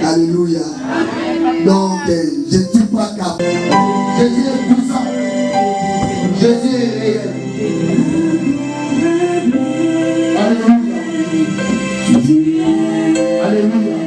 Alléluia. Donc, je ne suis pas capable. Jésus est puissant. Jésus est réel. Alléluia. Alléluia.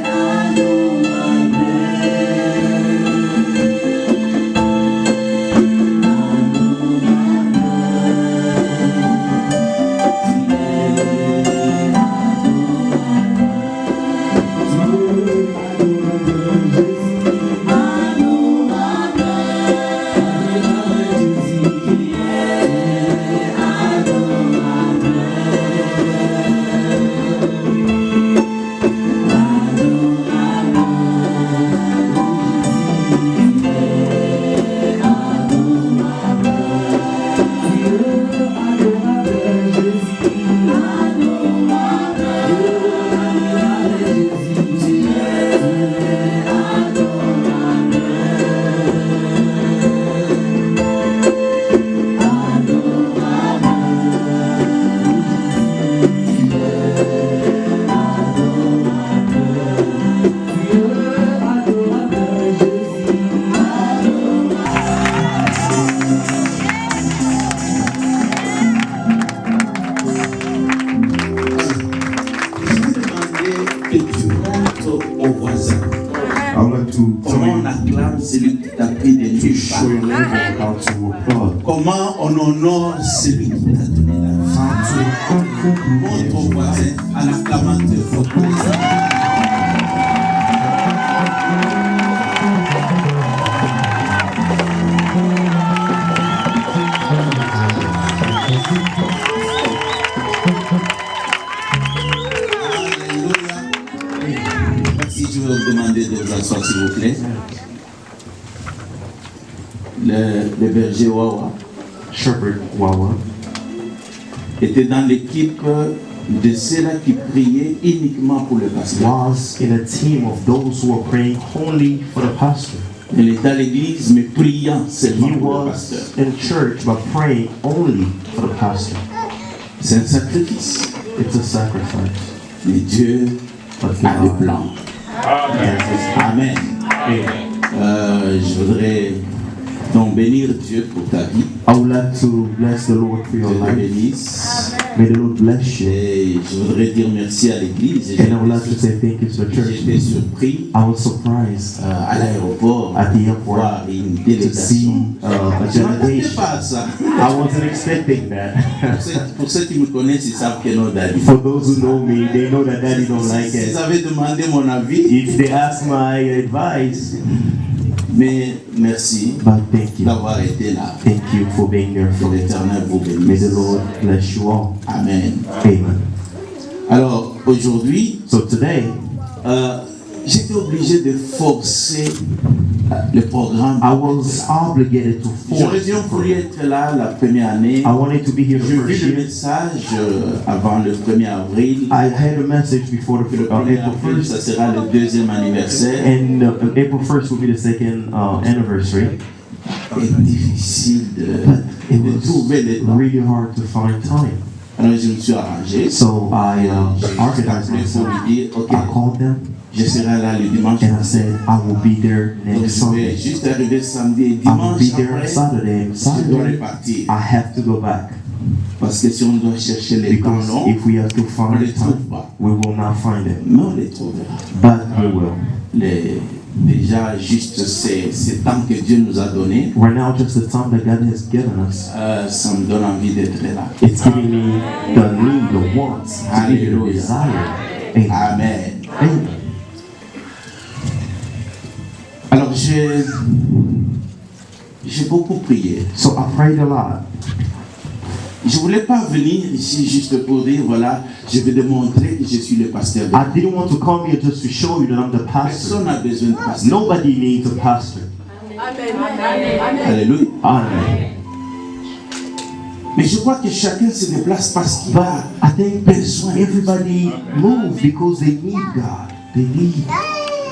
Comment on honore celui qui t'a donné la vie? Montre au voisin en acclamant de votre présence. Alléluia. Merci, je vais vous demander de vous asseoir s'il vous plaît. Le berger Wawa, Shepherd Wawa, était dans l'équipe de ceux-là qui priaient uniquement pour le pasteur. Was in a team of those who were praying only for the pastor. Il était à l'église mais priant seulement He pour le was pasteur. in church but praying only for the pastor. C'est un sacrifice. It's a sacrifice. Mais Dieu a le plan. Amen. Je voudrais donc bénir Dieu pour ta vie. I would like to bless the Lord for your Dieu te life. bénisse. May the Lord bless you. Et je voudrais dire merci à l'église. And I would like to say thank you to the church. J'étais surpris I was surprised à l'aéroport at the de airport voir une to see délégation. a Je ne m'attendais delegation. pas à ça. I wasn't expecting that. Pour ceux qui me connaissent, ils savent que non, Daddy. For those who know me, they know that Daddy don't like S'ils it. avaient demandé mon avis, If they ask my advice, mais merci but thank you. d'avoir été là. Thank you for being there Que for me. l'Éternel vous May bénisse. the Lord bless you all. Amen. Amen. Alors, aujourd'hui, So today, j'étais obligé de forcer le programme. I was obligated to J'aurais force. bien voulu être là la première année. I wanted to be here the J'ai vu first le year. message avant le 1er avril. I had a message before the Le 1er April avril, 1st, ça sera le deuxième anniversaire. and April 1st will be the second anniversary. C'est difficile It de trouver le was temps. really hard to find time. Alors je me suis arrangé. So I J'ai organized appelé pour myself. lui dire, ok, I called them je serai là le dimanche. and I said I will be there Donc next je vais Sunday. juste arriver samedi et I will dimanche be there après. Saturday. Je dois Saturday, repartir. I have to go back Parce que si on doit chercher les temps because longs, if we have to on ne les find trouve time, pas. we will not find it. Mais on les trouvera. But we will. Déjà, juste ces temps que Dieu nous a donné, Right now, just the time that God has given us, ça me donne envie d'être là. it's giving me the need, the wants, it's giving me the Hallelujah. desire. Amen. Amen. Amen. Alors, j'ai beaucoup prié. So I prayed a lot. Je ne voulais pas venir ici juste pour dire, voilà, je vais démontrer que je suis le pasteur. I didn't want to come here just to show you that I'm the pastor. Personne n'a besoin de pasteur. Nobody needs a pastor. Alléluia. Amen. Mais je crois que chacun se déplace parce qu'il But a I think besoin. everybody moves because they need God. They need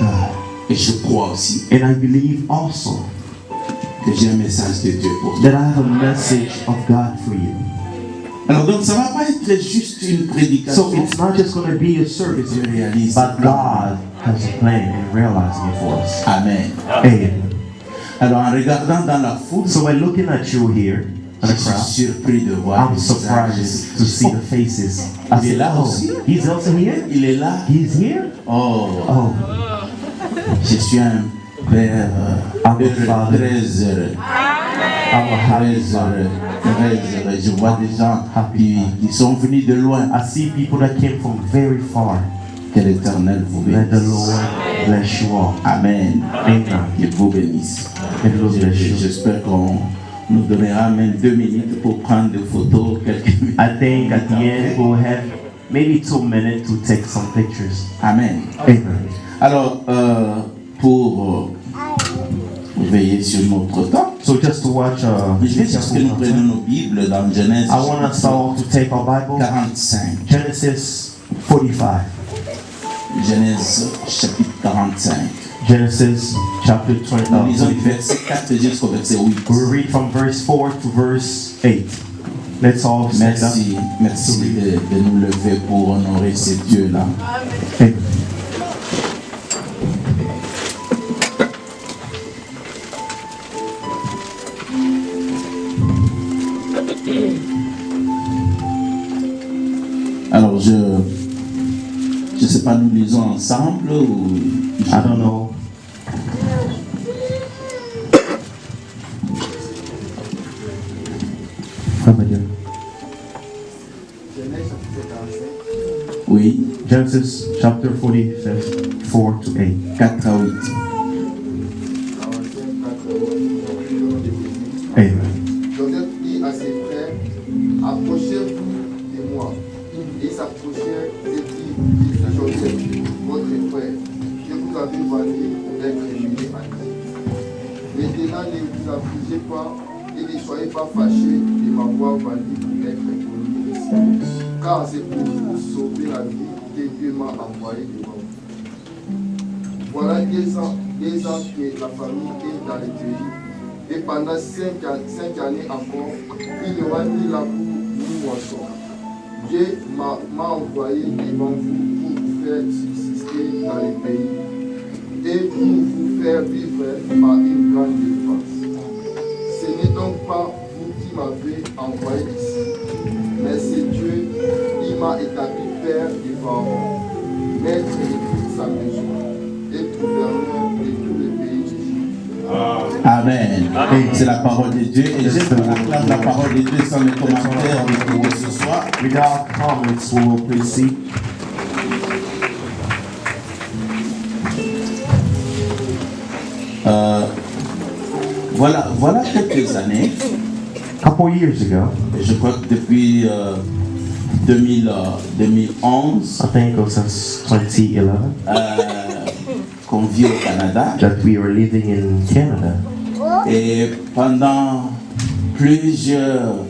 God. Et je crois aussi And I believe also que j'ai un message de Dieu pour toi. that I have a message of God for you. Alors donc ça va pas être juste une prédication. So it's not just going to be a service, Dieu réalise. but God has a plan and realizing it for us. Amen. Amen. Alors en regardant dans la foule, So when looking at you here in je the suis crowd, surpris de voir. I'm les surprised visages. to see the faces. I Il est said, là oh, aussi. he's also here? Il est là. He's here? Oh, Oh, je suis un père I'm a heureux, father. très heureux. I'm a happy Très father. heureux, très heureux. Je vois des gens qui sont venus de loin. I see people that came from very far. Que l'Éternel vous Let the bénisse. Lord bless you all. Amen. Amen. Qu'il vous bénisse. May the Lord bless you. J'espère qu'on nous donnera même 2 minutes pour prendre des photos. Quelques minutes. I think at the end we'll have maybe 2 minutes to take some pictures. Amen. Amen. Alors, pour veiller sur notre temps, So just to watch, je vais juste que nous prenions nos Bibles dans Genèse I want us all to take our Bible. 45. Genesis 45. Genèse chapitre 45. Genesis chapter 20. Nous lisons du verset 4 jusqu'au verset 8. We'll read from verse 4 to verse 8. Let's all stand up. Merci de nous lever pour honorer ces dieux-là. Amen. Alors je sais pas, nous lisons ensemble ou I don't know. oui, Genesis chapter 45, 4 to 8. 4 à 8. Amen. Joseph dit à ses frères, approchez-vous de moi. Ils s'approchèrent et dit, Joseph, votre frère, que vous avez vendu pour être mené à Égypte. Maintenant, ne vous affligez pas et ne soyez pas fâchés de m'avoir vendu pour être connu ici. Car c'est pour vous sauver la vie que Dieu m'a envoyé devant vous. Voilà 2 ans que la famille est dans le pays. Et pendant 5 années encore, il n'y aura ni labour ni moisson. Dieu m'a envoyé devant vous pour vous faire subsister dans le pays et pour vous faire vivre par une grande délivrance. Ce n'est donc pas vous qui m'avez envoyé ici, mais c'est Dieu qui m'a établi père du Pharaon, maître de toute sa maison et gouverneur de tout le pays d'Égypte. Amen. C'est la parole de Dieu et je proclame la parole de Dieu sans les commentaires de quoi que ce soit. Without comments, we will proceed. Voilà quelques années. A couple years ago, Je crois que depuis 2011 I think it was since 2011, qu'on vit au Canada that we were living in Canada. et pendant plusieurs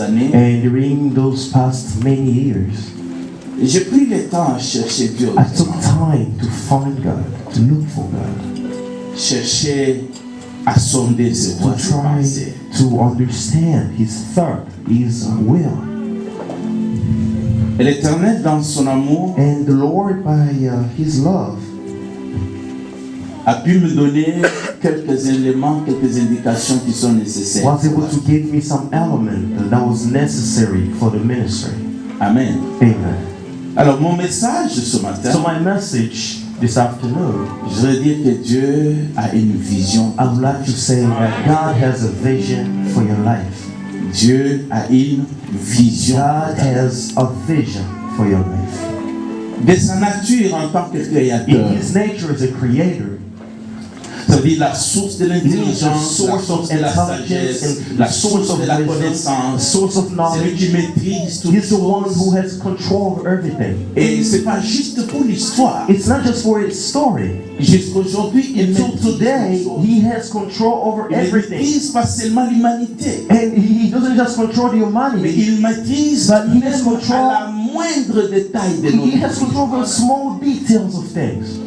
années, And during those past many years, j'ai pris le temps à chercher Dieu, I took time to find God, to look for God, chercher à sonder ses to voies, ses try pensées. to understand His thought, His will. Et l'Éternel, dans son amour, And the Lord, by His love, a pu me donner quelques éléments, quelques indications qui sont nécessaires. was able to give me some element that was necessary for the ministry. Amen. Amen. Alors, mon message ce matin, So my message this afternoon, je veux dire que Dieu a une vision. I would like to say that God has a vision for your life. Dieu a une vision. God has a vision for your life. De sa nature en tant que In créateur, His nature as a creator, c'est-à-dire la source de He is the l'intelligence, la source source of de la intelligence sagesse, and la the source source of de la wisdom, the connaissance. source of C'est lui knowledge. qui maîtrise toutes He's the one who choses. has control of everything. Et c'est pas juste pour l'histoire. It's not just for its story. Jusqu'aujourd'hui, il Until maîtrise today, toutes choses. He has control over Il ne everything. maîtrise pas seulement l'humanité, And He doesn't just control the mais humanity, il maîtrise but He has même control. à la moindre détail de nos He has vies. control over small details of things.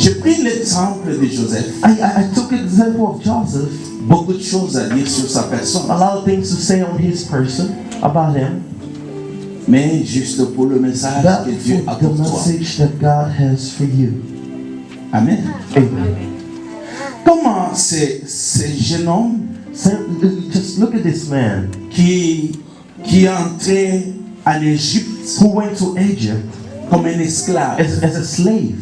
J'ai pris l'exemple de Joseph. I took an example of Joseph. Beaucoup de choses à dire sur sa personne. A lot of things to say on his person, about him. Mais juste pour le message But que Dieu a for the pour toi. message that God has for you. Amen. Amen. Comment ce jeune homme So, just look at this man qui est entré en Égypte who went to Egypt comme un esclave as a slave,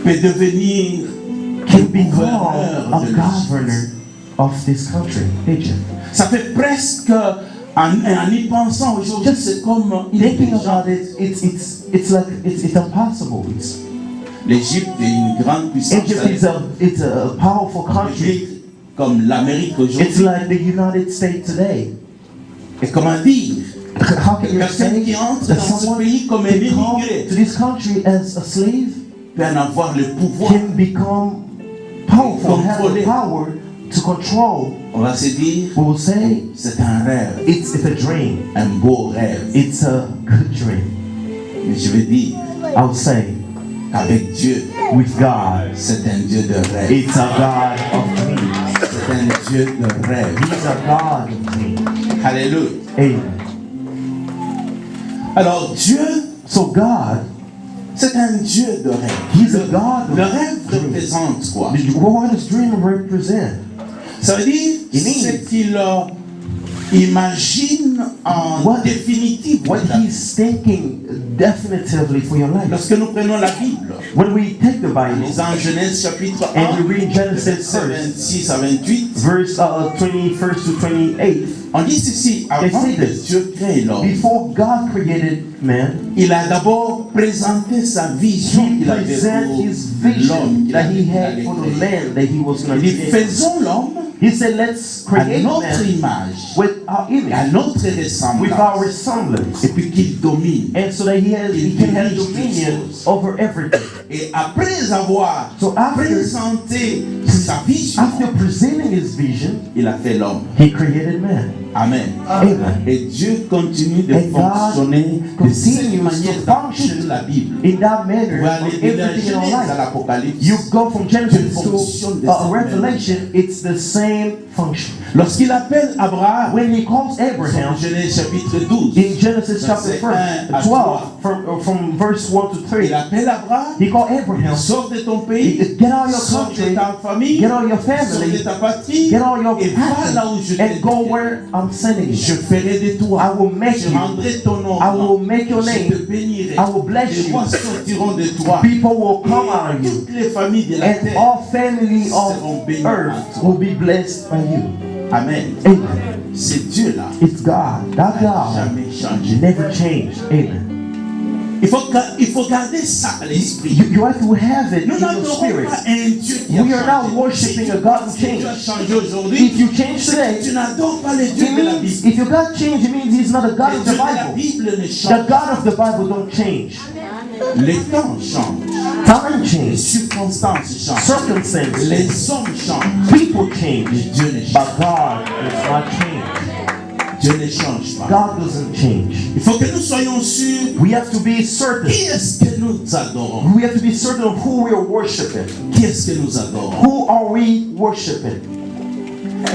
peut devenir can become gouverneur a de l'Égypte. governor of this country, Egypt. Ça fait presque, en y pensant aujourd'hui, c'est comme Thinking illégal. about it, it's like it's impossible. L'Égypte est une grande puissance. It's a powerful country. L'Égypte, comme l'Amérique It's aujourd'hui. like the United States today. Et comment dire, How can you personne say qui entre that dans ce someone pays comme un can come immigré to this country as a slave peut en avoir le pouvoir? can become powerful, have the Contrôler. power to control? On va se dire, We will say c'est un rêve, it's a dream. un beau rêve. It's a good dream. Mais je vais dire, I will say avec Dieu, with God, c'est un Dieu de rêve. it's a God of dreams. C'est un Dieu de rêve. He's a God of dreams. Alléluia. Amen. Alors Dieu, So God, c'est un Dieu de rêve. He's a God Le of rêve dreams. représente quoi? What does dream represent? Ça veut dire It means- ce qu'il imagine en What- définitive. What He's thinking definitively for your life. Lorsque nous prenons la Bible, When we take the Bible lisons Genèse chapitre 1, and we read Genesis versets 26 à 28, verse 21st to 28, on dit ceci, avant say que this. Dieu crée l'homme, before God created man, il a d'abord présenté sa vision He qu'il avait presented pour His l'homme vision qu'il that He allait had for the créer. man that He was going to Il dit, create. faisons l'homme He said, let's à create notre man image, with our à image, notre with ressemblance, our resemblance, et puis qu'il domine. and so that he can have dominion over everything. Et après avoir So after présenté sa vision, presenting his vision, il a fait l'homme. He created man. Amen. Amen. Et Dieu continue de And God fonctionner de cette continues manière to dans function toute la Bible. In that Vous manner, pouvez aller de la everything in our Genèse à life. l'Apocalypse. You go from Genesis fonctionne de to cette Revelation, it's the same function. Lorsqu'il appelle Abraham, When he calls Abraham, en Genèse chapitre 12, in Genesis chapter Verset 1 à 12, from verse 1 to 3, il appelle Abraham, he called Abraham, sors de ton pays, get out of your sors de country, ta famille, get out of your sors de family, ta patrie, get out of your et va là où je family, t'ai and go dit. where I'm sending Je you. ferai de toi, I will make je you, rendrai ton nom, I will make your je name, te bénirai, I will bless les you. rois sortiront de toi, People will come out of you, toutes les familles de la and terre. all family seront of bénis earth en toi. will be blessed by you. Amen. Amen. C'est Dieu là. It's God. That God Jamais changé. never changed. Amen. Il faut garder ça à l'esprit. You have to have it Nous in your n'adorons spirit. pas un Dieu qui a We are not changé. worshiping Si a tu God who penses que Dieu a changed. changé aujourd'hui, If you change tu today, n'adores pas le Dieu it de la means Bible. if your God changed, it means He's not a God Le of Dieu the de la Bible. Bible ne The change. God of the Bible don't change. Les temps changent. Time Les changes. circonstances changent. Circumstances. Les hommes changent. People Mais change. Dieu ne change. But God does not change. Dieu ne change pas. God doesn't change. Il faut que nous soyons sûrs. We have to be certain. Qui est-ce que nous adorons? We have to be certain of who we are worshiping. Qui est-ce que nous adorons? Who are we worshiping?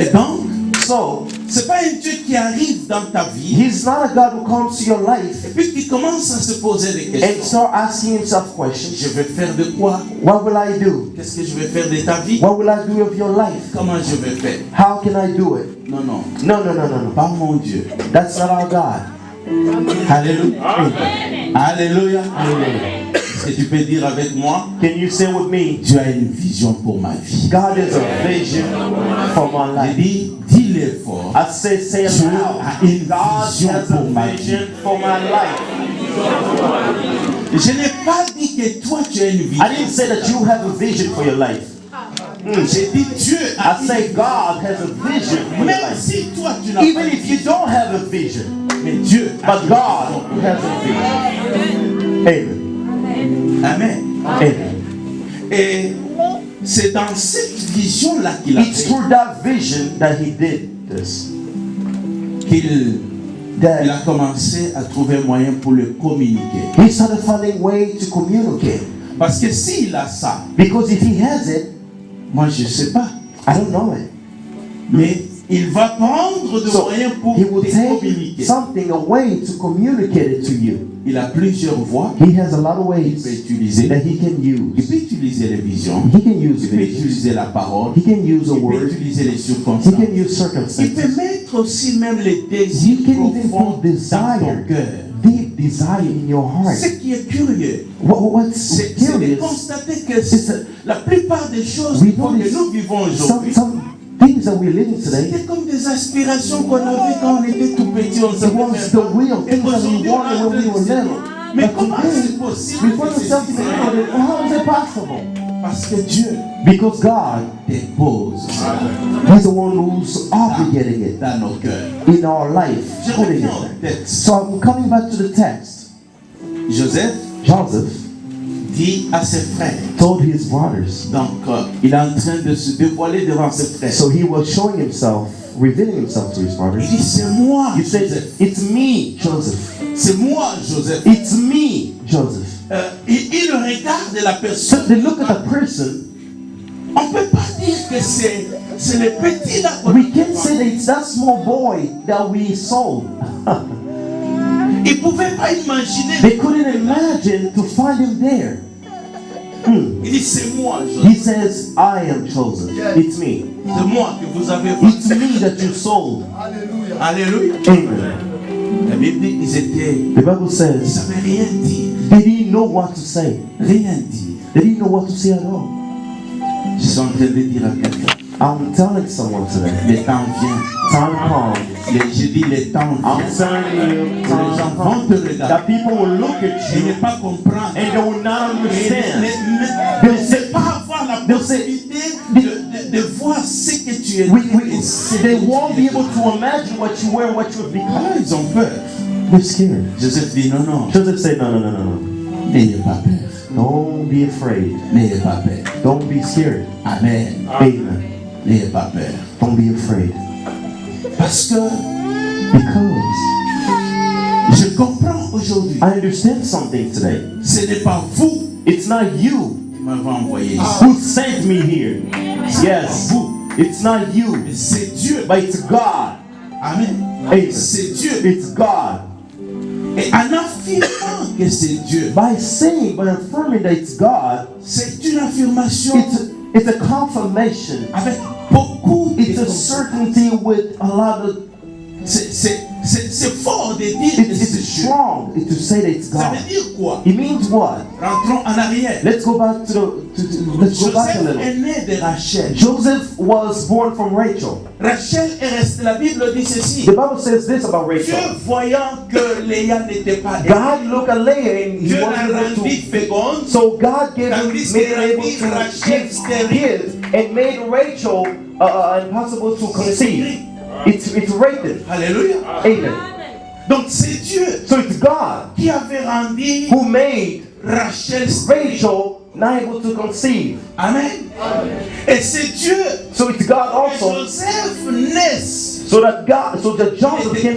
Et donc, So, c'est pas un Dieu qui arrive dans ta vie He's not a God who comes to your life et puis qui commence à se poser des and questions. start asking himself questions. Je vais faire de quoi? What will I do? Qu'est-ce que je vais faire de ta vie? What will I do of your life? Comment je vais faire? How can I do it? Non, non, No. pas mon Dieu. That's not our God. Alléluia. Alléluia. Hallelujah. Est-ce que tu peux dire avec moi? Can you say with me? Dieu a une vision pour ma vie. God is a vision for my J'ai life. dit, dis-le fort. I say it Dieu loud. a une God vision has pour ma a vie. vision for my life. Je n'ai pas dit que toi tu as une vision. I didn't say that you have a vision for your life. J'ai dit Dieu a I say God has a vision for your Même life. si toi tu n'as Even pas if you don't have a vision, mais Dieu a but God has a vision. Amen. Amen. Amen. Et c'est dans cette vision-là qu'il a It's fait through that vision that He did this. qu'il That a commencé à trouver un moyen pour le communiquer. He started finding way to communicate. Parce que s'il a ça, Because if he has it, moi je ne sais pas. I don't know it. Mais il va prendre des So moyens pour he will te take communiquer. something away to communicate it to you. Il a plusieurs voies. He has a lot of Il peut ways utiliser. that he can Il use. peut utiliser les visions. He can use Il peut visions. utiliser la parole. He can use a Il peut word. utiliser les He circonstances. can use Il peut circumstances. mettre aussi même les désirs You can even profonds put dans ton desire, cœur. deep desire in your heart. Ce qui est curieux, What's c'est de curious, constater que It's a- la plupart des choses We que notice nous vivons some aujourd'hui, things that we're living today, c'était comme des aspirations qu'on avait quand on était tout petit. On it savait was même the pas. real Et things that we aujourd'hui, on wanted est en when we train were de se dire, little. mais But comment today, c'est possible we find que ourselves ceci thinking, soit? how is it possible? Parce que Dieu Because God dépose is the one who's obligating it dans nos cœurs. in our life. Je Putting reviens it au there. texte. So I'm coming back to the text. Joseph Joseph dit à ses frères, told his brothers. donc il est en train de se dévoiler devant ses frères. So he was showing himself, revealing himself to his Il brothers. dit, c'est moi, He Joseph. said, it's me, Joseph. C'est moi, Joseph. It's me, Joseph. Il regarde la So personne. they look at the person. On ne peut pas dire que c'est le petit là. qu'on We can a say that it's that small boy that we sold. Ils ne pouvaient pas imaginer. They couldn't imagine to find him there. Il dit, c'est moi, Joseph. He says, I am chosen. It's me. C'est moi que vous avez vu. It's me that you sold. Alléluia. Alléluia. Amen. La Bible dit, ils The Bible ne says, savaient rien dire. they didn't know what to say. Rien dire. They didn't know what to say at all. Je suis en train de dire à quelqu'un, I'm telling someone today, le temps vient. time comes. Je dis, le temps I'm vient. telling you, Les time gens comes. vont te regarder. That people will look at Et you ne pas comprendre. and they will not understand. Ne ne pas avoir la they'll say- possibilité de voir ce que tu es. They won't be able to imagine what you were and what you have become. Ah, ils ont peur. They're scared. Joseph dit non, non, Joseph said, no. n'ayez pas peur. Don't be afraid. N'ayez pas peur. Don't be scared. Amen. Amen. N'ayez pas peur. Don't be afraid. Parce que Because je comprends aujourd'hui, I understand something today. ce n'est pas vous It's not you qui m'avez envoyé ici. who sent me here. Yes. It's not you, C'est Dieu. but it's God. Amen. Amen. C'est Dieu. It's God. Et en affirmant que c'est Dieu, By saying, by affirming that it's God, c'est une affirmation it's a confirmation. avec beaucoup de It's a certainty with a lot of. C'est fort de dire que It's c'est Dieu. strong to say that it's Ça God. veut dire quoi? It means what? Rentrons en arrière. Let's go back let's go back a Joseph little. est né de Rachel. Joseph was born from Rachel. Rachel est restée, la Bible dit ceci. The Bible says this about Dieu Rachel. voyant que Léa n'était pas aimée, God looked at Leah and he Dieu wanted l'a her rendue to. féconde. So God gave him, Tandis made que her la able Bible, to Rachel give and made Rachel impossible to conceive. It's written. Alléluia. Amen. Donc c'est Dieu So it's God qui avait rendu who made Rachel. Rachel not able to conceive. Amen. Et c'est Dieu So it's God que also, Joseph naisse. so that Joseph can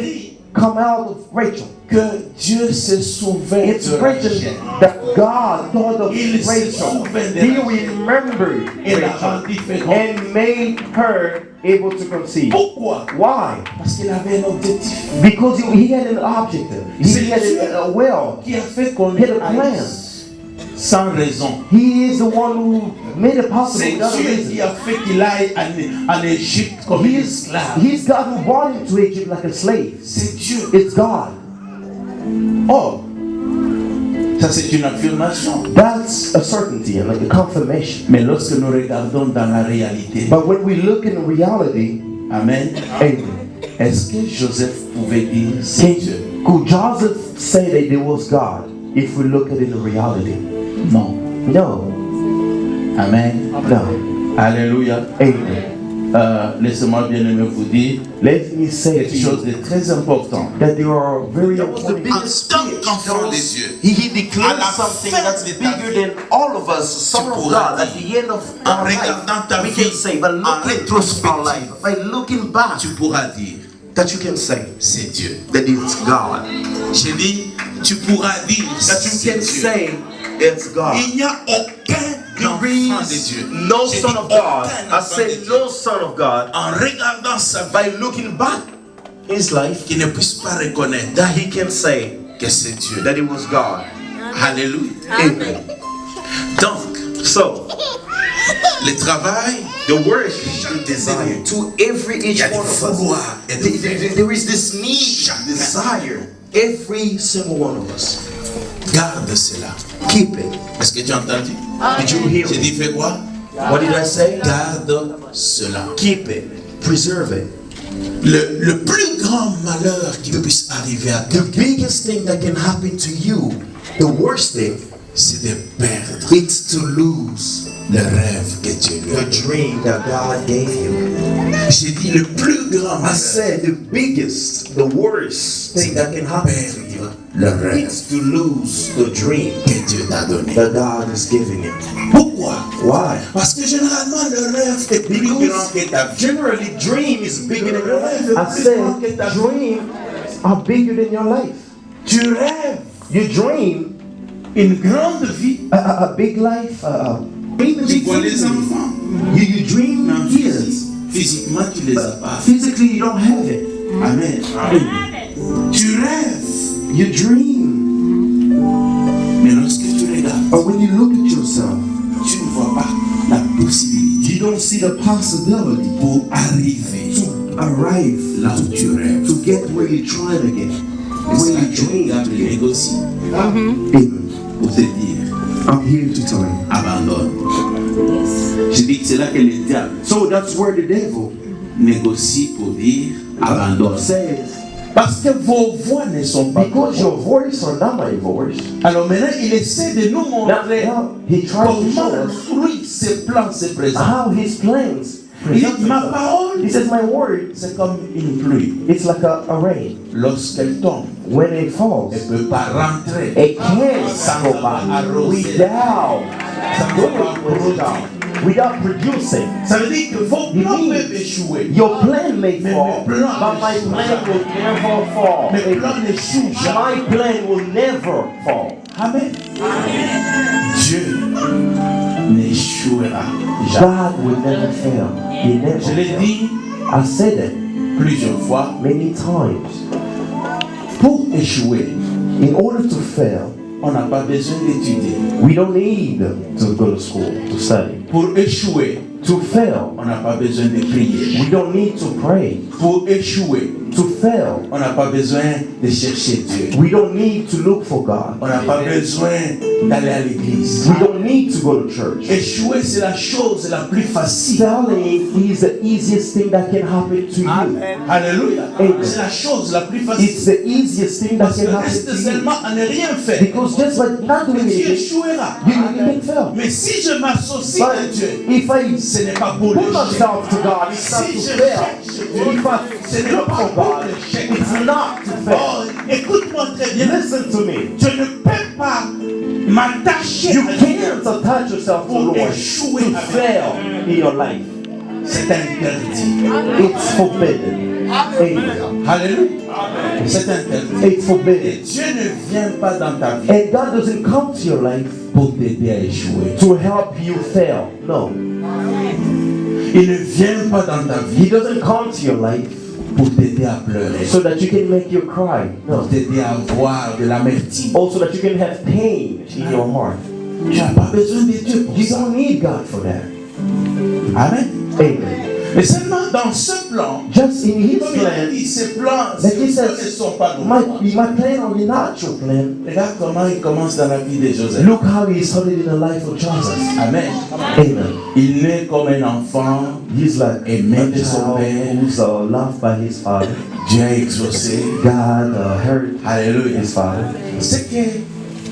come out of Rachel. Que Dieu se souvient It's de written Rachel. that God thought of Il se Rachel. souvient de He Rachel. remembered Et la Rachel rendit féconde. and made her able to conceive. Pourquoi? Why? Parce qu'il avait un objectif Because he had an objective. He had a will. qui a fait qu'on He had a ait plan. sans raison. He is the one who made it possible. C'est without a Dieu reason. qui a fait qu'il aille en Égypte comme un esclave. He's God who brought him to Egypt like a slave. C'est Dieu. It's God. Oh, ça c'est une affirmation. That's a certainty and like a confirmation. Mais lorsque nous regardons dans la réalité, But when we look in reality, Amen, amen. est-ce que Joseph pouvait dire c'est Dieu? Could Joseph say that there was God if we look at it in reality? Non. No. Amen. No. Alléluia. Amen. Laissez-moi bien aimé vous dire Let me say to quelque chose you de très important. that there are very That was the important. biggest tant speech. qu'enfant That was- des cieux. He declared À la something fin that's de ta bigger vie, than all of us, Son of pourras God. At the end of en our regardant ta life, we vie can say, by en looking through our life, by looking back, Tu pourras dire that you can say c'est Dieu. that it's God. J'ai dit tu pourras dire That you c'est can Dieu. say It's God. Il n'y a aucun enfant de Dieu. No J'ai son dit of God. aucun I enfant de say Dieu. no son of God. En regardant sa vie, By looking back his life, qui ne puisse pas reconnaître that he can say que c'est Dieu. that it was God. Alléluia. Amen. Donc, So le travail, the work chaque desire, to every il each y a one des of us. vouloirs et des There is this need, desire. Every single one of us. garde cela. Keep it. Est-ce que tu as entendu? Did you hear J'ai me? dit fais quoi? What did I say? Garde cela. Keep it. Preserve it. Le plus grand malheur qui puisse arriver à The quelqu'un, biggest thing that can happen to you, the worst thing, c'est de perdre it's to lose le rêve que Dieu lui a the donné. dream that God gave you. J'ai dit le plus grand I malheur, said the biggest, the worst thing that can happen to you, le rêve it's to lose the dream que Dieu t'a donné. that God is giving you. Pourquoi? Why? Parce que généralement le rêve est plus grand que ta vie. Generally, dream is bigger than your life. I said, dreams are bigger than your life. Tu rêves You dream une grande vie. a big life, even Tu big vois les family. enfants, You dream mais kids. physiquement tu les as pas. Physically, you don't have it. Amen. Tu rêves, You dream. mais lorsque tu regardes, But when you look at yourself, tu ne vois pas la possibilité you don't see the possibility pour arriver to arrive, là où tu rêves. to get where you're trying to get, Et c'est where là you que le dream diable to get. négocie Amen. pour te dire I'm here to tell you. abandonne. Je dis que c'est là que le diable So that's where the devil négocie pour dire abandonne. says, Parce que vos voix ne sont pas because your voice are not my voice. Alors maintenant, il essaie de nous montrer Now he tries to show comment us lui, ses plans se présentent. how his plans Il dit, present ma themselves. parole, He says, my word, c'est comme une pluie. it's like a rain. Lorsqu'elle tombe, When it falls, elle ne peut pas rentrer. it can't go back without producing. Ça veut dire que vos plans peuvent échouer. Your plan may Mais fall, mes plans but my plan will never fall. Mes plans n'échouent jamais. My plan will never fall. Amen. Dieu n'échouera jamais. God will never fail. He never Je l'ai fails. dit I said it plusieurs fois. many times. Pour échouer, In order to fail, on n'a pas besoin d'étudier. we don't need to go to school to study. Pour échouer, To fail, on n'a pas besoin de prier. we don't need to pray. Pour échouer, To fail, on n'a pas besoin de chercher Dieu. we don't need to look for God. On n'a pas besoin d'aller à l'église. We don't need to go to church. Échouer, c'est la chose la plus facile. Failing is the easiest thing that can happen to you. Alléluia. Amen. C'est la chose la plus It's facile. the easiest thing that Parce que can happen reste to you. seulement à ne rien faire. Because just by not doing Tu anything, échoueras. you can fail. Mais si je m'associe à But Dieu, if I ce n'est pas pour put l'échec. myself to God, it's not Si to je fail. cherche Dieu, If I ce n'est look pas for pour God, l'échec. it's not to fail. Oh, écoute-moi très bien. Listen to me. Je ne peux pas m'attacher You à Dieu. can't attach yourself to the Pour Lord échouer to avec fail in your life. C'est interdit. It's forbidden. Amen. Alléluia. C'est interdit. It's Et forbidden. Dieu ne vient pas dans ta vie And God doesn't come to your life pour t'aider à échouer. to help you fail. No. Il ne vient pas dans ta He vie doesn't come to your life pour t'aider à pleurer. so that you can make you cry. Pour No. t'aider à avoir de l'amertume. Also that you can have pain in your heart. Tu n'as pas besoin de Dieu pour You ça. don't need God for that. Amen. Amen. Mais seulement dans ce plan, Just in His comme il a plan, dit, ces plans Like he ne says, sont pas nos my plans. plan are not your plan. Regarde comment il commence dans la vie de Joseph. Look how he started in the life of Joseph. Amen. Amen. Il naît comme un enfant. He's like Aimé a de son child père. who's loved by his father. Dieu a exaucé. God heard Alléluia. his father. Ce que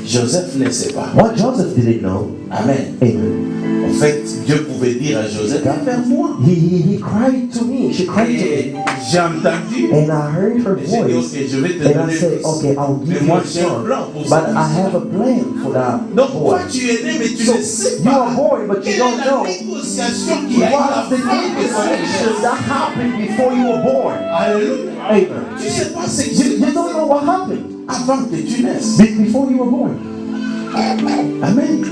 Joseph ne sait pas. What Joseph didn't know. Amen. Amen. En fait, Dieu pouvait dire à Joseph, vers moi. He cried to me. She cried to Et me. j'ai entendu. And I heard her Et j'ai dit, voice. ok, je vais te And I donner said, fils. okay, I'll Mais give you moi, a j'ai un son. plan pour But ça. I have a plan for that Donc, boy. toi, tu es né, mais tu So, ne sais you pas. are born, but you Quelle don't est la know négociation qui a eu what the avant que ça negotiation naisse. that happened before you were born. Alléluia. Amen. Tu ne sais pas ce qui You s'est don't know what happened avant que tu naisses. before you were born. Amen.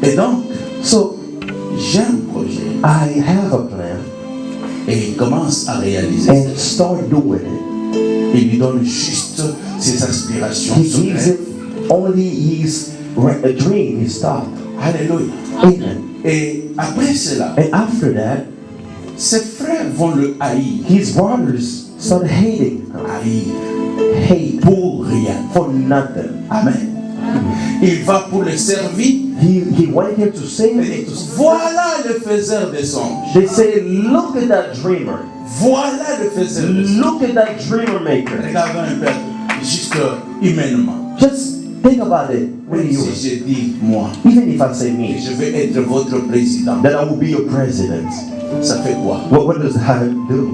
Et donc, j'ai un projet. I have a plan. Et il commence à réaliser. And start doing it. Il lui donne juste ses aspirations. He gives it only his dream, his thought. Alléluia. Amen. Et après cela, And after that, ses frères vont le haïr. his brothers started hating him. Haïr. Hate Pour rien. for nothing. Amen. Il va pour le servir. He went here to save Et it. voilà le faiseur des songes. They say, look at that dreamer. Voilà le faiseur des songes. Look at that dreamer maker. Regardons un peu, juste humainement. Just think about it with Même you. si je dis moi, Even if I say que me, je vais être votre président, that I will be your president. ça fait quoi? What does that do?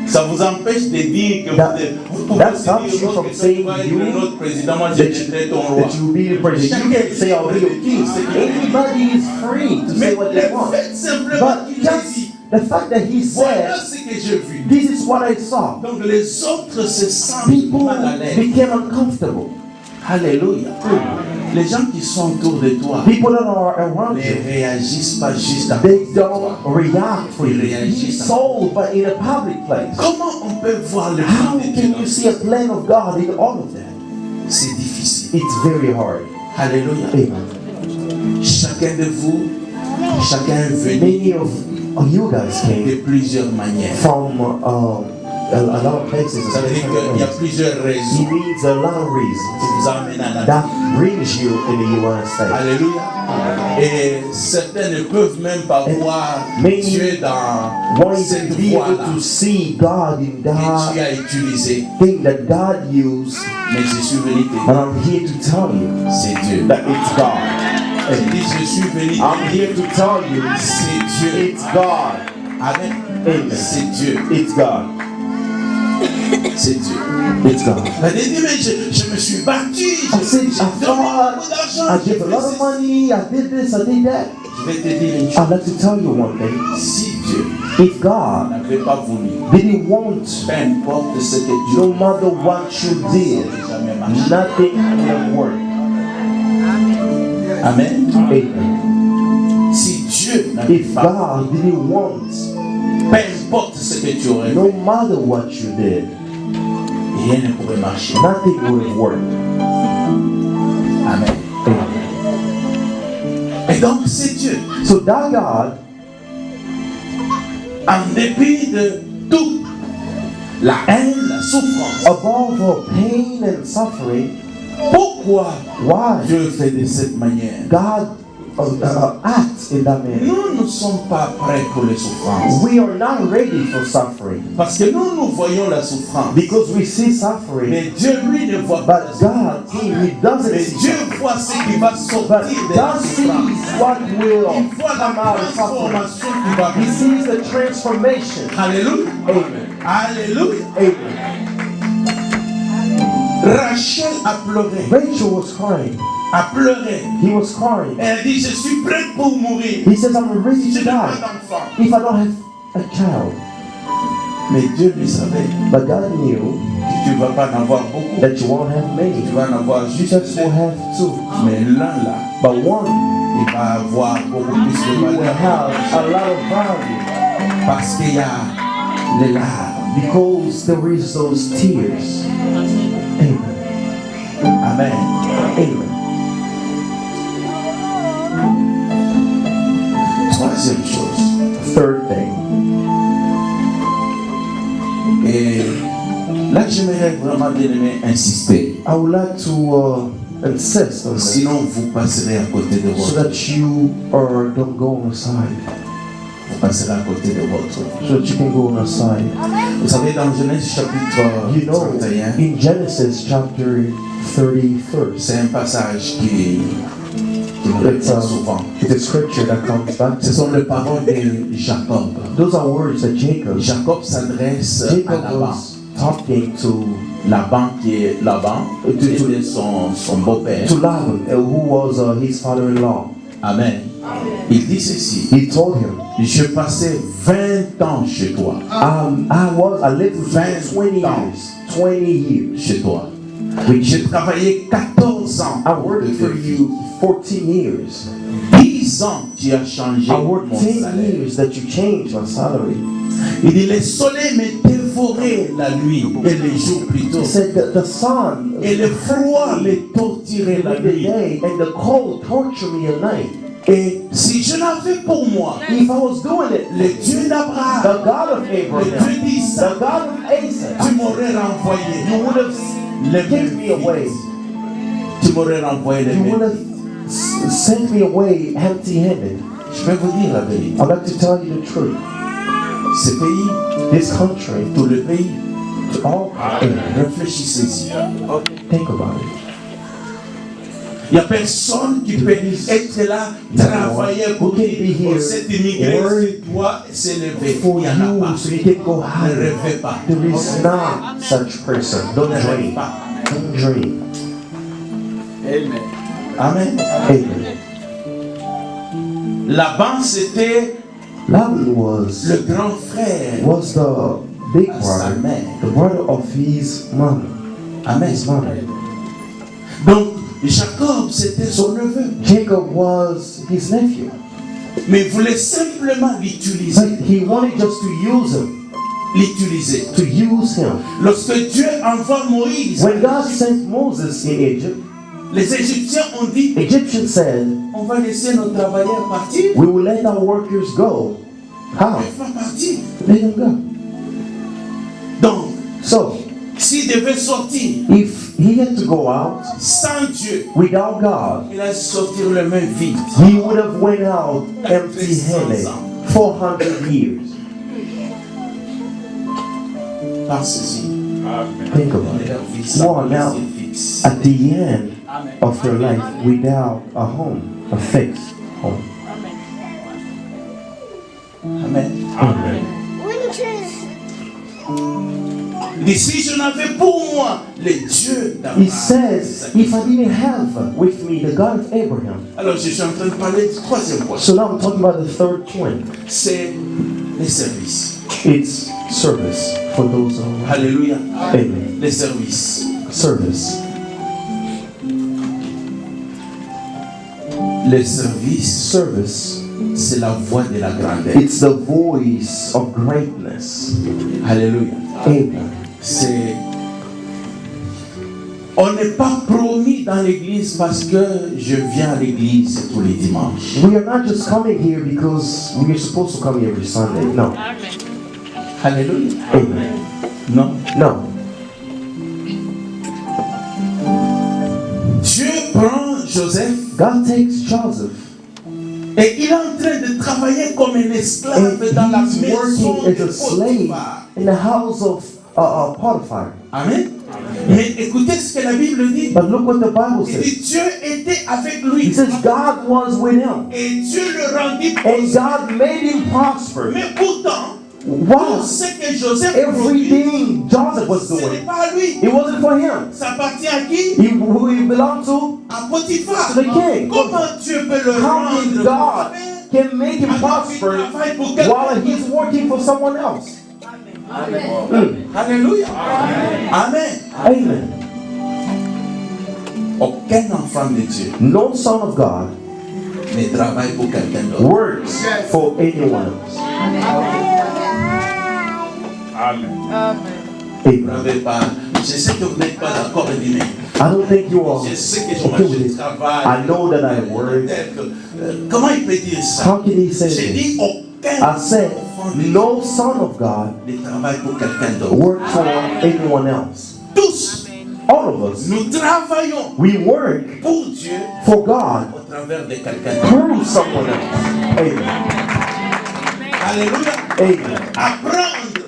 Ça vous empêche de dire que That- vous pouvez that aussi stops dire you que from toi, saying tu vas être you- notre président, moi je serai ton roi. That you will be the president. You can't say I'll be your king. Anybody is free to Mais say what le they want. fait simplement But qu'il a just dit, the fact that he voilà said, ce que j'ai vu. this is what I saw, Donc les autres se sentent people mal à l'aise. became uncomfortable. Alléluia. Les gens qui sont autour de toi People that are around ne you, réagissent pas juste à they cause de toi. don't react for you. He sold, but in a public place. Comment on peut voir le How plan de Dieu can dans you ça? see a plan of God in all of that? C'est difficile. It's very hard. Alléluia. Amen. Chacun de vous, chacun est venu Many of you guys de came plusieurs manières. from a lot of places. Ça veut dire qu'il y a plusieurs He raisons means a lot of qui reasons vous amènent à la vie. that brings you in the United States. Alléluia. Et certains ne peuvent même pas voir Many Dieu dans Want cette to be able voie-là to see God in que tu that as utilisée. thing that God used. Mais je suis venu te And dire, I'm here to tell you c'est Dieu. that it's God. Je dis, je suis venu te I'm dire, here to tell you c'est Dieu. it's God. Amen. Amen. C'est Dieu. It's God. C'est Dieu. It's God. Elle dit, mais je me suis battu. I said, J'ai I donné fought, beaucoup d'argent. I j'ai gave a fait lot of ceci. money, I did this, I did that. Je vais te dire une chose. I'd like to tell you one thing. Si Dieu If God n'avait pas voulu, didn't want, peu importe ce que Dieu no matter what you did, n'aurait jamais marché. nothing would have worked. Amen. Amen. Si Dieu n'avait If pas, God didn't want, peu importe ce que tu aurais no fait, matter what you did, rien ne pourrait marcher. nothing would have worked. Amen. Amen. Et donc c'est Dieu. So that God, En dépit de tout, la haine, la souffrance. above all pain and suffering, Pourquoi why Dieu fait de cette manière? God acts in that manner. Nous ne sommes pas prêts pour les souffrances. We are not ready for suffering Parce que nous voyons la souffrance. because we see suffering, Mais Dieu, lui, ne voit pas la but souffrance. God, He doesn't Mais see Dieu suffering. voit ce qui va But sortir de la God souffrance. sees what will Il voit la come out of suffering. transformation qui va He venir. sees the transformation. Alléluia. Amen. Alléluia. Amen. Rachel a pleuré. Rachel was crying. A pleuré. He was crying. Elle dit, je suis prête pour mourir. He says, I'm ready Je to n'ai pas die d'enfant. if I don't have a child. Mais Dieu lui savait But God knew que tu ne vas pas en avoir beaucoup. that you won't have many. Tu vas en avoir You juste just will un. have two. Mais l'un là, But one il va avoir beaucoup plus de will valeur. have a lot of value Parce qu'il y a les larmes. because there is those tears. Amen. Amen. Amen. Troisième chose. Third thing. Et là, j'aimerais vraiment bien aimer insister. I would like to insist on this Sinon, vous passerez à côté de so votre. that you don't go on the side. Vous passerez à côté de votre. So that you can go on the side. Vous savez, dans Genèse chapitre You know, 31, in Genesis chapter 31st, c'est un passage qui me revient souvent. it's a scripture that comes back Ce to. sont les paroles de Jacob. Those are words that Jacob s'adresse à Jacob Laban. was talking to Laban qui est Laban, qui était son beau-père. Laban, who was his father-in-law. Amen. Il dit ceci. He told him, Je passais 20 ans chez toi. I lived with you 20 for 20 years. 20 years. Chez toi. J'ai travaillé 14 ans. I worked for you 14 years. 10 ans, tu as changé I worked mon 10 salaire. years that you changed my salary. Il dit, le soleil me dévorait la nuit et les jours plutôt. He said that the sun Et le froid me torturait la the nuit. day and the cold torture me at night. Et si je l'avais pour moi, If I was doing it, le Dieu d'Abraham, the God of le Abraham, Dieu d'Isaac, the God of tu Isaac, m'aurais renvoyé. you would have Les taken me away. Tu m'aurais renvoyé les You would mains. have sent me away empty-handed. Je vais vous dire la vérité. I'd like to tell you the truth. Ce pays, This country, tout le pays, to all, réfléchissez-y. think about it. Il n'y a personne qui peut être là, travailler pour dire oh, cet immigré doit s'élever. For Il n'y en a you, pas. so you can go Ne higher. rêvez pas. There is not such person. Don't Ne rêvez dream. pas. Don't dream. Amen. Amen. Laban, c'était Laban was le grand frère. the big Sa brother, mère. the brother of his mother. Amen. His mother. Donc, Jacob, c'était son neveu. Jacob was his nephew. Mais il voulait simplement l'utiliser. But he wanted just to use him. L'utiliser. To use him. Lorsque Dieu envoie Moïse, When God sent Moses in Egypt, les Égyptiens ont dit, Egyptians said, on va laisser nos travailleurs partir. we will let our workers go. How? Ils vont partir. Let them go. Donc, So, s'il devait sortir if he had to go out sans Dieu, without God, il a sortir les mains vides. he would have went out empty-handed 400 years. Pensez-y. Think about it. Leur vie Wow, sans now, plaisir fixe. at the end of their life without a home, a fixed home. Amen. Amen. Il dit, si je n'avais pour moi le Dieu He d'Abraham. says, if I didn't have with me the God of Abraham. Alors, je suis en train de parler du troisième point. So now I'm talking about the third point. C'est les services. It's service for those who Alléluia. Amen. Les services. Service. Les services, Service. c'est la voix de la grandeur. It's the voice of greatness. Alléluia. Amen. C'est... On n'est pas promis dans l'église parce que je viens à l'église tous les dimanches. We are not just coming here because we are supposed to come here every Sunday. No. Alléluia. Amen. Non. No. Dieu prend Joseph God takes Joseph et il est en train de travailler comme un esclave and dans la he's maison working de as a slave Potiphar. in the house of Potiphar. Amen. Mais écoutez ce que la Bible dit. But look what the Bible Il says. dit Dieu était avec lui. It says God was with him Et Dieu le rendit and prospère. God made him prosper. Mais pourtant, tout Wow. ce que Joseph produit, Everything Joseph was ce n'est doing, pas à lui. it wasn't for him. Ça appartient à qui? Who he belonged to? À Potiphar. To the king. Comment Dieu peut le How can rendre God prospère can make him alors qu'il prosper travaille pour quelqu'un while he's working for someone else? Alléluia. Amen. Amen. Aucun enfant de Dieu No son of God ne travaille pour quelqu'un d'autre. works for anyone else. Amen. Vous n'avez pas. Je sais que vous n'êtes pas d'accord, mais dis-moi. I don't think you are Je sais que okay with je it. travaille. I know that I work. Comment il peut dire ça? How can he say J'ai this? dit aucun I said, enfant de Dieu no son of God ne travaille pour quelqu'un d'autre. work for anyone else. Tous, All of us, nous travaillons we work pour Dieu for God au travers de quelqu'un d'autre. through someone else. Amen. Alléluia. Amen. Apprendre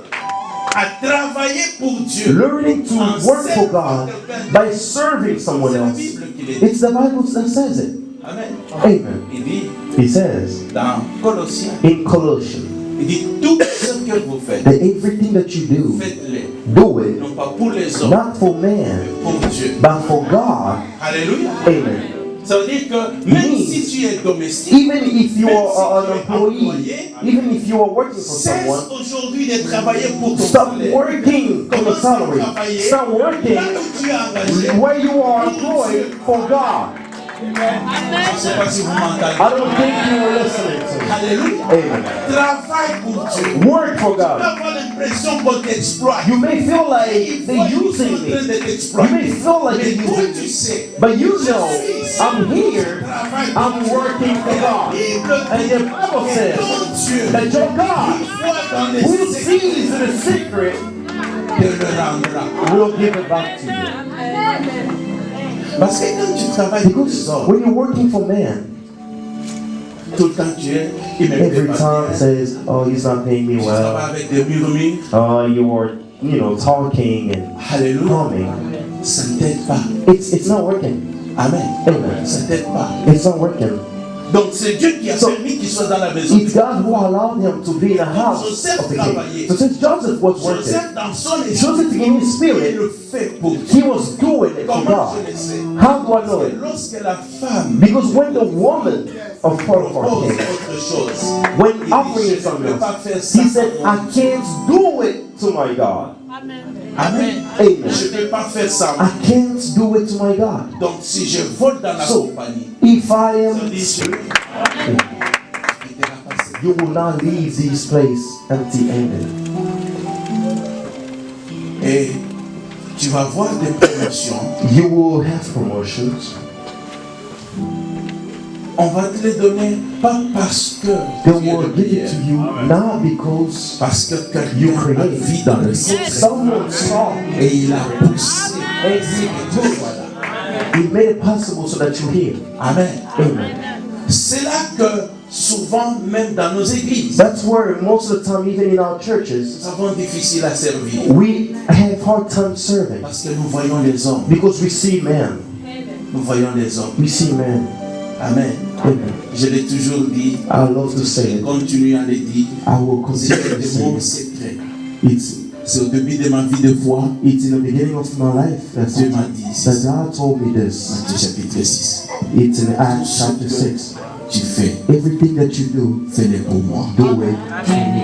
à travailler pour Dieu. Learning to work for God by serving someone C'est la else. Bible qui le dit. It's the Bible that says it. Amen. Amen. Il dit He says dans Colossiens, in Colossians il dit tout ce que vous faites, that everything that you do, faites-le. do it Non pas pour les hommes, not for man, mais pour Dieu. but for God. Alléluia. Amen. Ça veut dire que même si tu es domestique, Even if you même are si an tu es employee, employé, even if you are working for cesse someone, aujourd'hui de travailler pour ton stop salaire. working for the Commence à salary. travailler Start là working où tu es engagé. where you are employed for God. Je ne sais pas si vous m'entendez. I don't think you were listening to me. Alléluia. Amen. Travaille pour Dieu. Work for Tu peux God. avoir l'impression qu'on t'exploite. You may feel like Il they're faut using qu'ils sont en train me. de You t'exploiter. may feel like Mais they're toi, using tu me. sais. But you know, I'm here, I'm working for God. And the Bible says Ton Dieu, that your God, une fois dans les who secrets, sees the secret, te le rendra. will give it back to you. Parce que quand tu travailles pour les Because hommes, when you're working for man, tout le temps tu es, il me every paie time pas bien. says, oh, he's not paying me Tu well. travailles avec des murmures. You are, talking and Alléluia. humming. Ça ne t'aide pas. It's not working. Amen. Amen. Ça ne t'aide pas. It's not working. Donc c'est Dieu qui a permis qu'il soit dans la maison. It's God who allowed him to be in the house of the king. So since Joseph was working, Joseph dans son esprit, Joseph in his il spirit, le fait pour Dieu. he was doing it for Comment God. je le sais? How do I know Parce it? que lorsque la femme Because when the woman of Potiphar propose came, autre chose, when il offering dit, je ne something peux pas else, faire ça. he said, I can't do it to my God. Amen. Amen. Je ne peux pas faire ça. I can't do it to my God. Donc si je vole dans la So, compagnie, if I ça am, dit je vais passer. you will not leave this place empty-handed. Et tu vas voir des promotions. You will have promotions. On va te les donner pas parce que They tu es will le give it meilleur, to you not because parce que you quelqu'un a create vu dans le it. secret Someone saw it et il a poussé. and he took it. He made it possible so that you hear. Amen. Amen. C'est là que souvent, même dans nos églises, That's where most of the time, even in our nous churches, avons difficile à servir. we have hard time serving Parce que nous voyons les hommes. because we see men. Nous voyons les hommes. We see men. Amen. Amen. Je l'ai toujours dit. I love to say Je it. continue à le dire. I will C'est continue to de say mon it. secret. It's C'est au début de ma vie de foi. It's in the beginning of my life that Dieu m'a dit that ici. God told me this. Matthieu chapitre 6. It's in Acts chapter 6. Tu fais. Everything that you do, Fais-le pour moi. do it for me.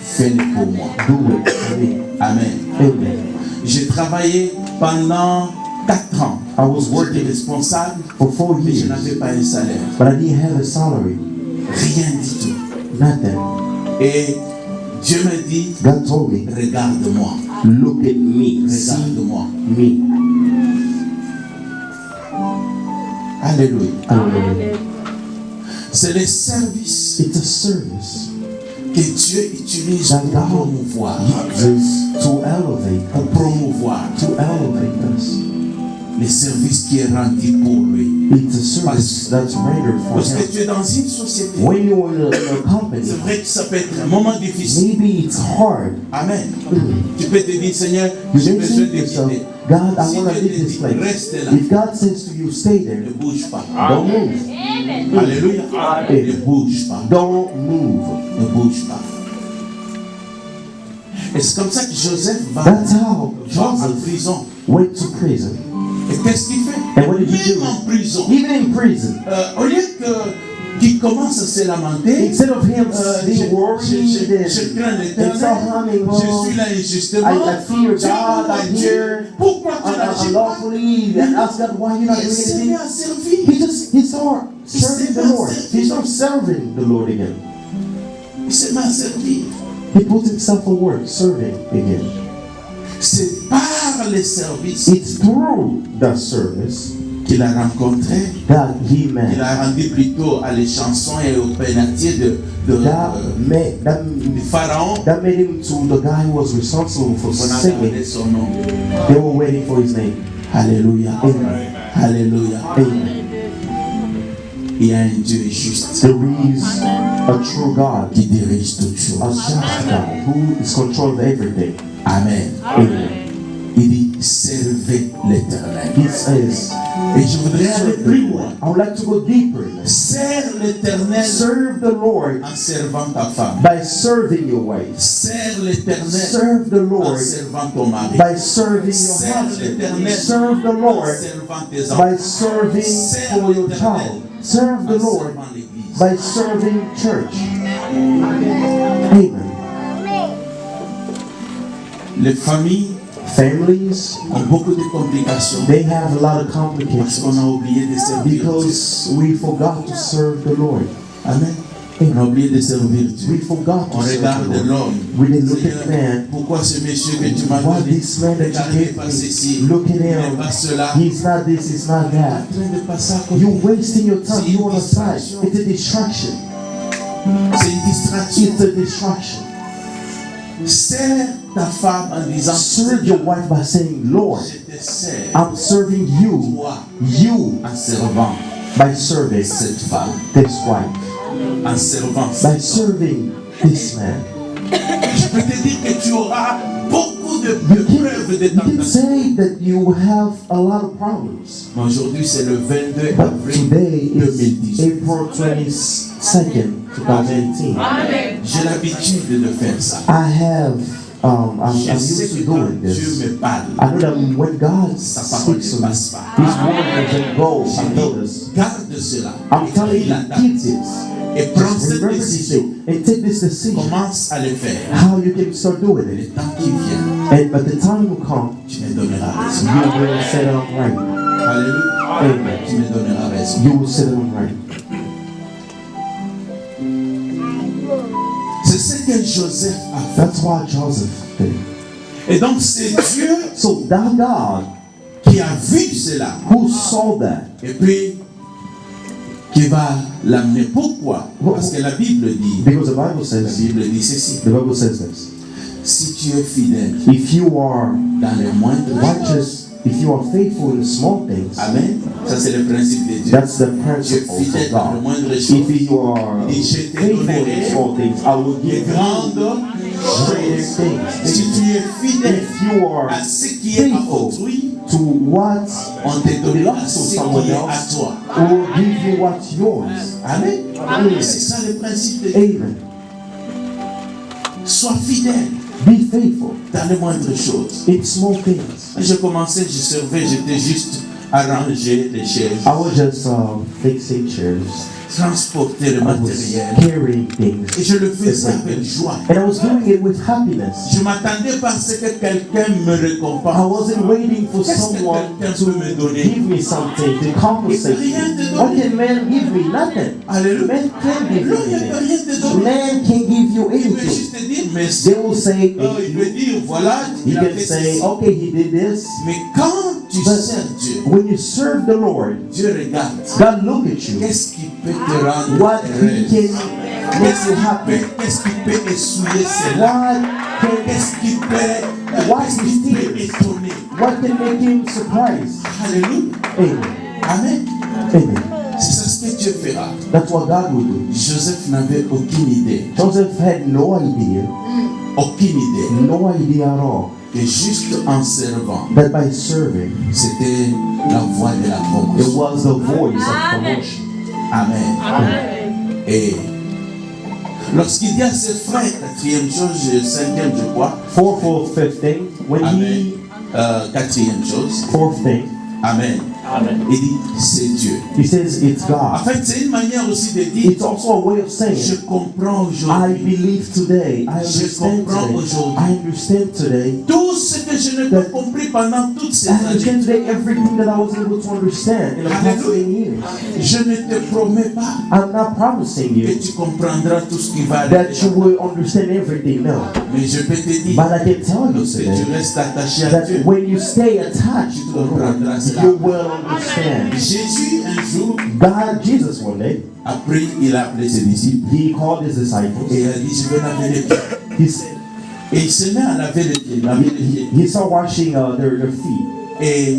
Fais-le pour moi. Do it for me. Amen. Amen. J'ai travaillé pendant 4 ans. I was J'étais working responsable, for 4 mais je years, n'avais pas un salaire. but I didn't have a salary. Rien du tout. Nothing. Et Dieu me dit, God told me, regarde-moi. look at me. See Regarde-moi. me. Alléluia. Hallelujah. C'est le service It's a service que Dieu utilise that pour God promouvoir. uses to elevate Pour promouvoir. us. Le service qui est rendu pour lui. It's a service that's rendered for Parce que Him. tu es dans une société. When you're in a company, C'est vrai que ça peut être un moment difficile. maybe it's hard. Amen. Tu peux te dire, Seigneur, You j'ai may besoin say de to yourself, quitter. God, I Si want to Dieu leave te this dit, place. reste là. If God says to you, stay there, Ne bouge pas. don't move. Alléluia. Ne bouge pas. Don't move. Ne bouge pas. Et c'est comme ça que Joseph va That's how en Joseph prison. went to prison. Et qu'est-ce qu'il fait? And what did he Même do? en prison. Even in prison, Au lieu qu'il commence à se lamenter, instead of him being je worried crains and l'éternel. humming, Je oh, suis là injustement. I fear Dieu, God, mon I'm Dieu, here pourquoi tu n'agis pas? unlawfully, and ask God why you're not Il doing s'est mis anything. à servir. He's not serving the Lord. He's not serving the Lord again. Il s'est mis à servir. He put himself for work, serving again. C'est par les services It's through that service qu'il a rencontré, that he qu'il met. a rendu plutôt à les chansons et aux pénatiers de Pharaon. That made him to the guy who was responsible for On a singing. gardé son nom. They were waiting for his name. Alléluia. Amen. Alléluia. Amen. Il y a un Dieu juste There is a true God, qui dirige toutes choses. a just God, who is control of everything. Amen. Amen. Il dit, servez l'Éternel. He says, Et je voudrais aller plus loin. I would like to go deeper. Sers l'Éternel Serve the Lord en servant ta femme. by serving your wife. Sers l'Éternel Serve the en Lord servant ton mari. by serving your Serve husband. l'Éternel Serve the en Lord servant tes by enfants. serving for your child. Serve the En Lord servant l'Église. by serving church. Amen. Les familles Families, ont beaucoup de complications they have a lot of parce qu'on complications a oublié de servir Dieu. because we forgot to serve the Lord. Amen. On a oublié de servir Dieu. We forgot On to serve regarde the Lord. l'homme. We didn't look Seigneur, at man. pourquoi ce monsieur que tu m'as Why donné this man that you n'arrive gave pas me? ceci, Look at il n'est him. pas cela. He's not this, he's not En that. train de passer à côté. You're wasting your time. C'est une You're on the side. distraction. It's a distraction. C'est une distraction. It's a distraction. Sers ta femme en disant Serve your wife by saying, Lord, je te sers I'm serving you, toi you en servant by serving cette femme, this wife, en servant by cet homme. serving this man. Je peux te dire que tu auras beaucoup de You preuves de can tentation. say that you have a lot of problems, Mais aujourd'hui, c'est le 22 but avril today is 2018. April 22nd, 2018. J'ai l'habitude de faire ça. I have, I'm Je sais used que to quand doing Dieu this. me parle, I know that when God sa parole speaks ne to me, passe pas. His word doesn't go J'ai unnoticed. dit, garde cela. I'm telling Écris you, la date. keep this. Et prends Just cette remember this décision. thing and take this decision. Commence à le faire. How you can start doing Le it. temps qui vient, And but the time will come, tu me donneras raison. you will set it on right. Alléluia. Amen. Tu me donneras raison. You will set it on right. C'est ce que Joseph a fait. That's why Joseph did. Et donc, c'est Dieu So that God qui a vu cela. who saw that, Et puis, qui va l'amener. Pourquoi? Parce que la Bible dit, because the Bible la says, Bible dit ceci. the Bible says this. Si tu es fidèle If you are dans les moindres righteous, if you are faithful in the small things, Amen. Ça, c'est le principe de Dieu. that's the Tu es principle fidèle of dans les God. moindres If choses. you are faithful in small things, I will Les give you grandes greater choses. things. Si tu es fidèle If you are à ce qui est à faithful autrui, to what on te donnera belongs to ce someone qui est à else, toi. will give you what's yours. Amen. Amen. C'est ça le principe de Dieu. Amen. Sois fidèle Be faithful dans les moindres choses. in small things. Quand je commençais, je servais, j'étais juste arranger les chaises, I was just fixing chairs. transporter le I was matériel. carrying things. Et je le faisais avec joie. And I was doing it with happiness. Je m'attendais pas à ce que quelqu'un me I récompense. wasn't waiting for Qu'est-ce que someone quelqu'un to peut me donner? give me something, to compensate me. What can man give me? Nothing. Alléluia. Man can't give Non, you il ne peut rien te anything. donner. Man can't give you Il veut anything. juste te dire merci. They will say, Oh, il veut dire voilà, he il a can fait say, ceci. okay, he did this. Mais quand tu But sers Dieu, when you serve the Lord, Dieu regarde. God look at you. Qu'est-ce qui peut te rendre What he heureuse? can make you happy. Qu'est-ce qui peut essuyer cela? Qu'est-ce qui peut étonner? What can make him surprised? Alléluia. Amen. Amen. Amen. C'est ça ce que Dieu fera. That's what God will do. Joseph n'avait aucune idée. Joseph had no idea, Aucune idée. no idea at all, Que juste en servant, that by serving, c'était la voie de la it promotion. was the voice of promotion. Amen. Et lorsqu'il dit à ses frères, quatrième chose, cinquième je crois, Fifth thing, when Amen. he, Quatrième chose, fourth thing, Amen. Il dit, c'est Dieu. he says it's En God. fait, c'est une manière aussi de dire, It's also a way of saying, je comprends I aujourd'hui. believe today, I Je understand comprends today, aujourd'hui. I understand today, Tout ce que je n'ai pas compris pendant toutes ces I années, understand today everything that I was able to understand in the past 10 years. je ne te promets pas I'm not promising que you tu comprendras tout ce qui va that arriver. you will understand everything, no. Mais je peux te dire, But I can tell you lorsque tu today restes attaché à that Dieu, when you stay attached to the Lord, you will understand. Jésus un jour God, Jesus, one day, a pris, il a appelé ses disciples he called his disciples. et il a dit, je vais laver les pieds. He said, Et il se met à laver les pieds, laver les pieds. he started washing their feet. Et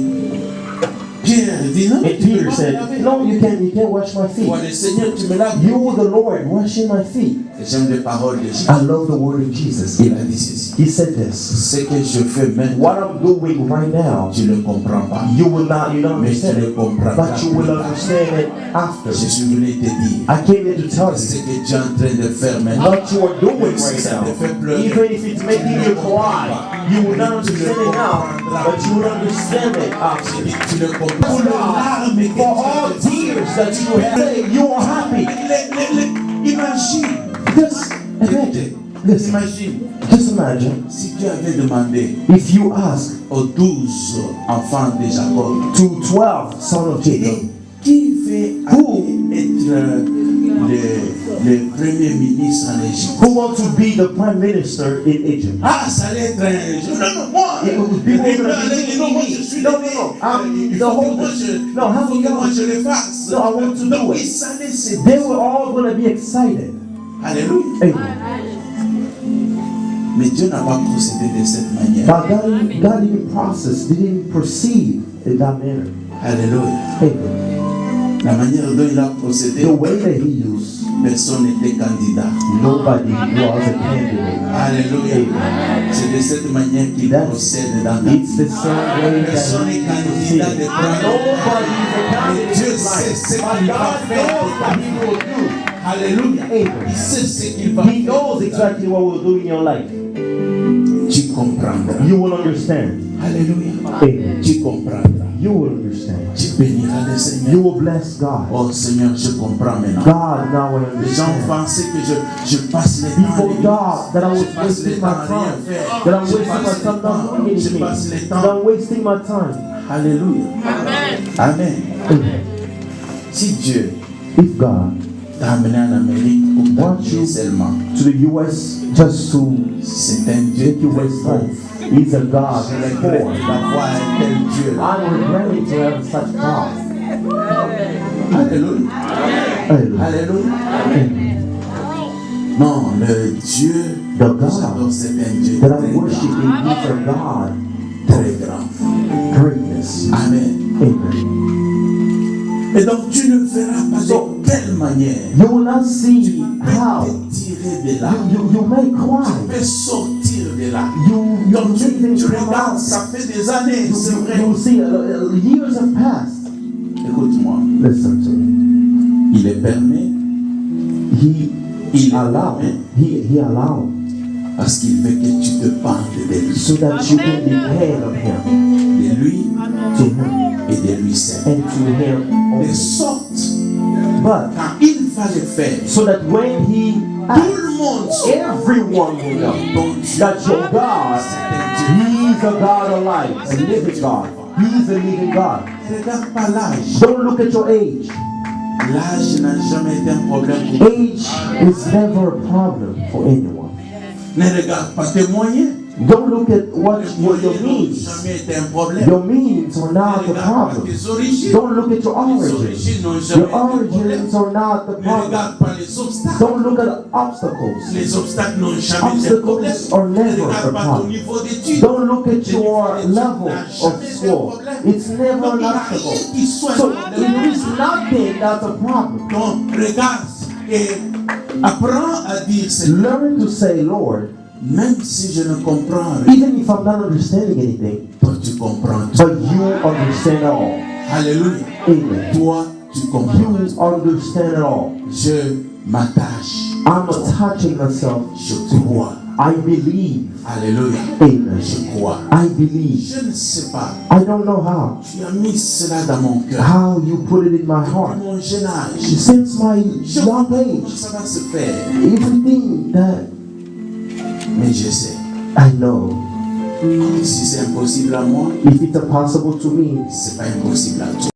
Pierre dit non, And tu peux Peter pas me said, laver. no, you can't wash my feet. Toi, le Seigneur, tu me laves. You, the Lord, washing my feet. Et j'aime les paroles de Jésus. I love the word of Jesus. Il a dit ceci. He said this. Ce que je fais maintenant, What I'm doing right now, tu ne comprends pas. you don't Mais tu understand le it, comprendras but you will plus tard. understand it after. Je suis venu te dire I came here to tell ce you que tu es en train de faire maintenant. what you are doing Même si right ça te fait now. pleurer, Even if it's making you cry, you will not tu le understand it now, comprendras. but you will understand it after. J'ai dit, tu le comprends. Pour les larmes que For tu all as tears that you have, you are happy. Imagine. Just imagine. Listen, Imagine just imagine si tu avais demandé if you ask aux 12 enfants de Jacob, to 12 sons of Jacob, qui veut être le premier ministre en Égypte? who want to be the prime minister in Egypt? Ah, ça allait être un jour. Non, moi. It would be Non, moi, je suis no, l'aîné. I'm Il the faut que moi oldest. je, No, how il faut que moi young? je le fasse. No, I want to Donc, do ils it. savaient c'est They were all going to be excited. Alléluia. Amen. Mais Dieu n'a pas procédé de cette manière. But God didn't process, didn't perceive in that manner. Alléluia. Amen. La manière dont il a procédé, The way that he used, personne n'était candidat. nobody was a candidate. Alléluia. C'est de cette manière qu'il procède dans ta vie. It's the same way that Personne n'est he candidat proceeded. de prendre. Nobody is a candidate Dieu in sait ce life. But qu'il va God faire. knows what he will do. Alléluia. Amen. Il sait ce qu'il va He faire. knows exactly what will do in your life. Tu comprendras. You will understand. Alléluia. Amen. Tu comprendras. You will understand. Tu béniras le Seigneur. You will bless God. Oh Seigneur, je comprends maintenant. God, now I Les gens understand. pensaient que je passe le temps à People l'église. thought that I was Je passe le wasting temps my à rien time. faire. That I'm Je wasting passe my le time not temps. doing Je anything. passe le That temps. I'm wasting my time. Alléluia. Amen. Amen. Si Dieu If God t'a amené en Amérique pour t'appuyer you seulement, to the US just to c'est un Dieu make you très waste pauvre. time, He's a God Je that's regrette poor. d'avoir un tel Dieu. I'm regretting to have such God. Alléluia. Hallelujah. Alléluia. Amen. Non, le Dieu The que God j'adore, c'est un Dieu that très I'm grand. worshiping is a God Très grand. greatness. Amen. Amen. Et donc tu ne verras pas de quelle manière You will not tu see peux how te tirer de là. you may Tu cry. peux sortir de là. You Donc tu things come regardes, out. ça fait des années, c'est You vrai. will see years have passed. Écoute-moi, Listen to me. il est permis, He il est allowed. permis, He allowed parce qu'il veut que tu te pendes de lui, so that you can depend on Him, de lui to Him, et de lui seul. and to Him De only. sorte, But quand il va le faire, so that when He tout acts, le monde saura everyone will know ton Dieu, that your God, c'est un Dieu. He's a God alive, a living God. He's a living God. Ne regarde pas l'âge. Don't look at your age. L'âge n'a jamais été un problème pour Age is never a problem for anyone. Ne regarde pas tes moyens. Don't look at what Les your moyens n'ont means. jamais été un problème. Your means are Ne not the regarde pas problem. tes origines. Don't look at your Les origins. origines n'ont jamais Your été un problème. origins are not the Ne problem. regarde pas les obstacles. Don't look at obstacles. Les obstacles n'ont jamais été un problème. Obstacles are Ne never regarde a pas ton problem. niveau d'études. Don't look at your level of school. It's never Donc, an il n'y a obstacle. rien qui soit So un problème. it is nothing that's a problem. Donc, regarde et apprends à dire Seigneur, Learn to say, Lord, même si je ne comprends rien, even if I'm not understanding anything, toi tu comprends tout. but you understand all. Alléluia. Amen. Toi tu comprends. You understand it all. Je m'attache. I'm attaching myself. Je crois. I believe. Alléluia. Amen. Je crois. I believe. Je ne sais pas. I don't know how. Tu as mis cela dans mon cœur. How you put it in my Depuis heart. mon jeune âge. Since my Je young crois que age, ça va se faire. everything that Mais je sais. I know, Si c'est impossible à moi, if it's impossible to me, c'est pas impossible à toi.